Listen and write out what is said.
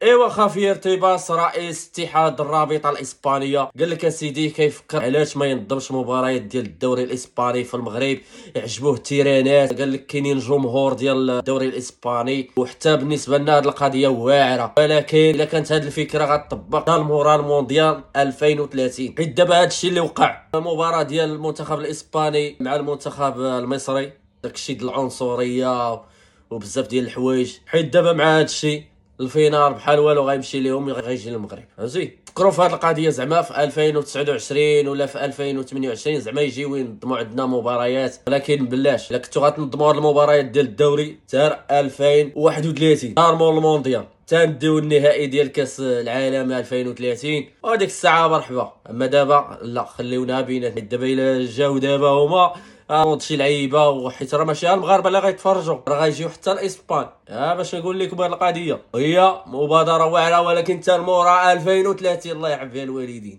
ايوا خافي ارتباص رئيس اتحاد الرابطه الاسبانيه قال لك اسيدي كيفكر علاش ما ينظمش مباريات ديال الدوري الاسباني في المغرب. يعجبوه التيرانات، قال لك كاينين جمهور ديال الدوري الاسباني، وحتى بالنسبه لنا هذه القضيه واعره، ولكن الا كانت هذه الفكره غتطبق مورا المونديال 2030. حيت دابا هذا الشيء اللي وقع المباراه ديال المنتخب الاسباني مع المنتخب المصري، داكشي ديال العنصريه وبزاف ديال الحوايج، حيت دابا مع هذا الشيء الفينال بحال والو غيمشي ليهم غيجي للمغرب. فهمتي؟ فكروا في هذه القضيه زعما في 2029 ولا في 2028 زعما يجيو ينظموا عندنا مباريات، ولكن بلاش الا كنتو غتنظموا هاد المباريات ديال الدوري تار 2031 نهار مور المونديال تنديو النهائي ديال كاس العالم 2030 وديك الساعه مرحبا. اما دابا لا، خليونا بيناتنا. دابا الا جاو دابا هما شي لعيبه، وحيت راه ماشي المغاربه اللي غيتفرجوا، راه غيجيو حتى الاسبان. باش نقول لكم هذه القضيه هي مبادره واعره، ولكن حتى المورا 2030 الله يعافيها الوالدين.